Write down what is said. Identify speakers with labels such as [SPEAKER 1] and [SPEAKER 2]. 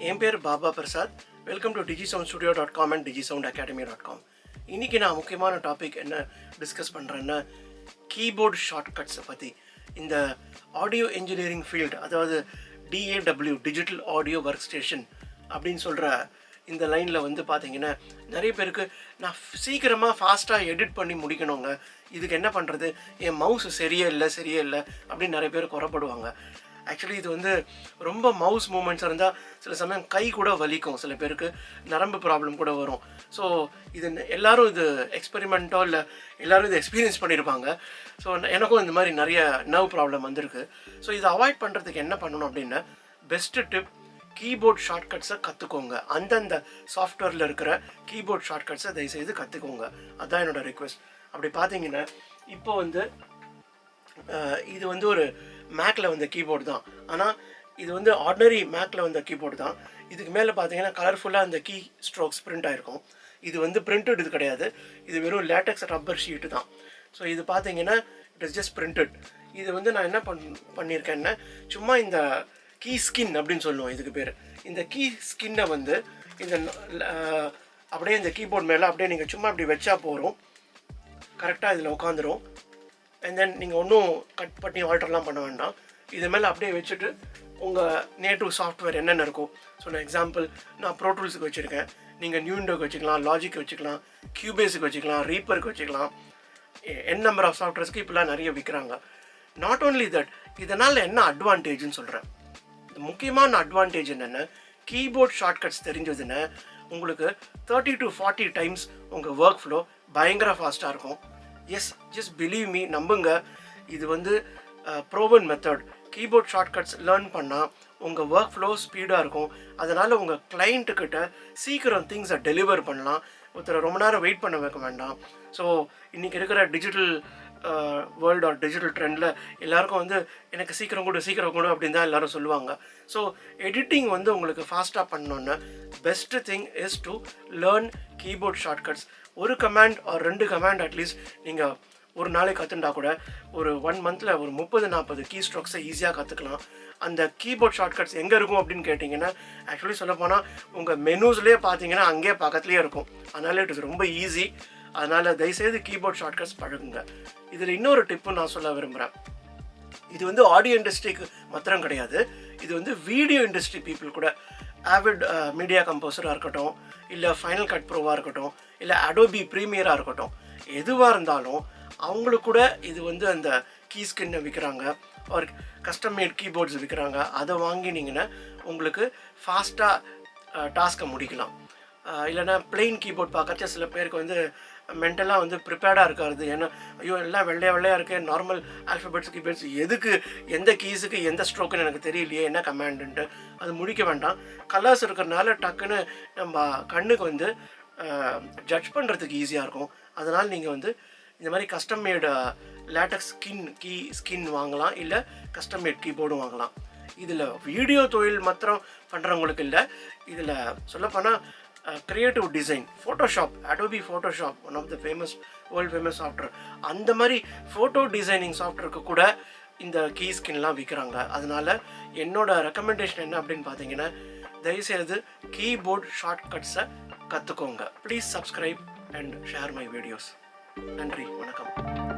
[SPEAKER 1] என் பேர் Baba Prasad. Welcome to digisoundstudio.com and digisoundacademy.com. இன்றைக்கி நான் முக்கியமான டாபிக் என்ன டிஸ்கஸ் பண்ணுறேன்னா, கீபோர்டு ஷார்ட்கட்ஸை பற்றி. இந்த ஆடியோ இன்ஜினியரிங் ஃபீல்டு, அதாவது DAW digital audio work station அப்படின்னு சொல்கிற இந்த லைனில் வந்து பார்த்தீங்கன்னா, நிறைய பேருக்கு நான் சீக்கிரமாக ஃபாஸ்ட்டாக எடிட் பண்ணி முடிக்கணுங்க, இதுக்கு என்ன பண்ணுறது, என் மவுஸ் சரியே இல்லை அப்படின்னு நிறைய பேர் குறப்படுவாங்க. ஆக்சுவலி இது வந்து ரொம்ப மவுஸ் மூமெண்ட்ஸ் இருந்தால் சில சமயம் கை கூட வலிக்கும், சில பேருக்கு நரம்பு ப்ராப்ளம் கூட வரும். ஸோ இது எல்லோரும் இது எக்ஸ்பெரிமெண்ட்டோ இல்லை எல்லோரும் இது எக்ஸ்பீரியன்ஸ் பண்ணியிருப்பாங்க. ஸோ எனக்கும் இந்த மாதிரி நிறைய நர்வ் ப்ராப்ளம் வந்திருக்கு. ஸோ இதை அவாய்ட் பண்ணுறதுக்கு என்ன பண்ணணும் அப்படின்னா, பெஸ்ட்டு டிப், கீபோர்ட் ஷார்ட்கட்ஸை கற்றுக்கோங்க. அந்தந்த சாஃப்ட்வேரில் இருக்கிற கீபோர்ட் ஷார்ட்கட்ஸை தயவுசெய்து கற்றுக்கோங்க. அதுதான் என்னோடய ரிக்வெஸ்ட். அப்படி பார்த்தீங்கன்னா, இப்போ வந்து இது வந்து ஒரு மேக்கில் வந்த கீபோர்டு தான். ஆனால் இது வந்து ஆர்டினரி மேக்கில் வந்த கீபோர்டு தான். இதுக்கு மேலே பார்த்தீங்கன்னா கலர்ஃபுல்லாக அந்த கீ ஸ்ட்ரோக்ஸ் பிரிண்ட் ஆகிருக்கும். இது வந்து பிரிண்டட் இது கிடையாது, இது வெறும் லேட்டக்ஸ் ரப்பர் ஷீட்டு தான். ஸோ இது பார்த்தீங்கன்னா இட் இஸ் ஜஸ்ட் பிரிண்டட். இது வந்து நான் என்ன பண்ணியிருக்கேன்னா, சும்மா இந்த கீ ஸ்கின் அப்படின்னு சொல்லுவோம் இதுக்கு பேர். இந்த கீ ஸ்கின்னை வந்து இந்த அப்படியே இந்த கீபோர்ட் மேலே அப்படியே நீங்கள் சும்மா இப்படி வச்சா போகிறோம், கரெக்டாக இதில் உட்காந்துரும். அண்ட் தென் நீங்கள் ஒன்றும் கட் பண்ணி ஆல்டர்லாம் பண்ண வேண்டாம். இது மேலே அப்படியே வச்சுட்டு உங்கள் நேட்டிவ் சாஃப்ட்வேர் என்னென்ன இருக்கும். ஸோ நான் எக்ஸாம்பிள், நான் ப்ரோ டூல்ஸுக்கு வச்சுருக்கேன், நீங்கள் நியூண்டோக்கு வச்சுக்கலாம், லாஜிக் வச்சுக்கலாம், கியூபேஸுக்கு வச்சுக்கலாம், ரீப்பருக்கு வச்சுக்கலாம். நம்பர் ஆஃப் சாஃப்ட்வேர்ஸ்க்கு இப்போலாம் நிறைய விற்கிறாங்க. நாட் ஓன்லி தட், இதனால் என்ன அட்வான்டேஜ்னு சொல்கிறேன். முக்கியமான அட்வான்டேஜ் என்னென்னா, கீபோர்ட் ஷார்ட்கட்ஸ் தெரிஞ்சதுன்னா உங்களுக்கு 30 to 40 டைம்ஸ் உங்கள் ஒர்க் ஃப்ளோ பயங்கர ஃபாஸ்ட்டாக இருக்கும். எஸ், ஜஸ்ட் பிலீவ் மீ, நம்புங்க. இது வந்து ப்ரோவன் மெத்தட். கீபோர்ட் ஷார்ட்கட்ஸ் லேர்ன் பண்ணால் உங்கள் ஒர்க் ஃப்ளோ ஸ்பீடாக இருக்கும். அதனால் உங்கள் கிளைண்ட்டுக்கிட்ட சீக்கிரம் திங்ஸை டெலிவர் பண்ணலாம். ஒருத்தர் ரொம்ப நேரம் வெயிட் பண்ண வைக்க வேண்டாம். ஸோ இன்றைக்கி இருக்கிற டிஜிட்டல் வேர்ல்டு ஆர் டிஜிட்டல் ட்ரெண்டில் எல்லாருக்கும் வந்து எனக்கு சீக்கிரம் கொடு அப்படின்னு தான் எல்லோரும் சொல்லுவாங்க. ஸோ எடிட்டிங் வந்து உங்களுக்கு ஃபாஸ்ட்டாக பண்ணோன்னா best thing is to learn keyboard shortcuts. ஒரு கமாண்ட் ஆர் 2 கமாண்ட் அட்லீஸ்ட் நீங்கள் ஒரு நாளைக்கு கற்றுண்டா கூட ஒரு 1 மந்தில் ஒரு 30-40 கீ ஸ்ட்ரோக்ஸை ஈஸியாக கற்றுக்கலாம். அந்த கீபோர்ட் ஷார்ட்கட்ஸ் எங்கே இருக்கும் அப்படின்னு கேட்டிங்கன்னா, ஆக்சுவலி சொல்லப்போனால் உங்கள் மெனூஸ்லேயே பார்த்தீங்கன்னா அங்கேயே பக்கத்துலேயே இருக்கும். அதனால் இட் இஸ் ரொம்ப ஈஸி. அதனால் தயவுசெய்து கீபோர்ட் ஷார்ட்கட்ஸ் பழகுங்க. இதில் இன்னொரு டிப்பு நான் சொல்ல விரும்புகிறேன். இது வந்து ஆடியோ இண்டஸ்ட்ரிக்கு மாத்திரம் கிடையாது, இது வந்து வீடியோ இண்டஸ்ட்ரி பீப்புள் கூட, ஆவிட் மீடியா கம்போசராக இருக்கட்டும், இல்லை ஃபைனல் கட் ப்ரோவாக இருக்கட்டும், இல்லை அடோபி ப்ரீமியராக இருக்கட்டும், எதுவாக இருந்தாலும் அவங்களுக்கு கூட இது வந்து அந்த கீ ஸ்கின்னை விற்கிறாங்க, ஒரு கஸ்டம் மேட் கீபோர்ட்ஸ் விற்கிறாங்க. அதை வாங்கினீங்கன்னா உங்களுக்கு ஃபாஸ்ட்டாக டாஸ்க்கை முடிக்கலாம். இல்லைனா பிளெயின் கீபோர்ட் பார்க்கறச்ச சில பேருக்கு வந்து மென்டலாக வந்து ப்ரிப்பேர்டாக இருக்காது. ஏன்னா ஐயோ எல்லாம் வெள்ளையாக இருக்குது, நார்மல் ஆல்ஃபபெட்ஸ் கீபோர்ட்ஸ், எதுக்கு எந்த கீஸுக்கு எந்த ஸ்ட்ரோக்குன்னு எனக்கு தெரியலையே, என்ன கமாண்டுன்ட்டு அது முடிக்க வேண்டாம். கலர்ஸ் இருக்கிறனால டக்குன்னு நம்ம கண்ணுக்கு வந்து ஜட்ஜ் பண்ணுறதுக்கு ஈஸியாக இருக்கும். அதனால் நீங்கள் வந்து இந்த மாதிரி கஸ்டம் மேட் லேட்டக்ஸ் ஸ்கின் வாங்கலாம், இல்லை கஸ்டம் மேட் கீபோர்டும் வாங்கலாம். இதில் வீடியோ தொழில் மாத்திரம் பண்ணுறவங்களுக்கு இல்லை, இதில் சொல்லப்போனால் creative design, Photoshop, Adobe Photoshop, one of the world famous software, அந்த மாதிரி ஃபோட்டோ டிசைனிங் சாஃப்ட்வேருக்கு கூட இந்த கீ ஸ்கின்லாம் விற்கிறாங்க. அதனால் என்னோடய ரெக்கமெண்டேஷன் என்ன அப்படின்னு பார்த்தீங்கன்னா, தயவுசெய்து கீபோர்ட் ஷார்ட்கட்ஸை கற்றுக்கோங்க. Please subscribe and share my videos. நன்றி, வணக்கம்.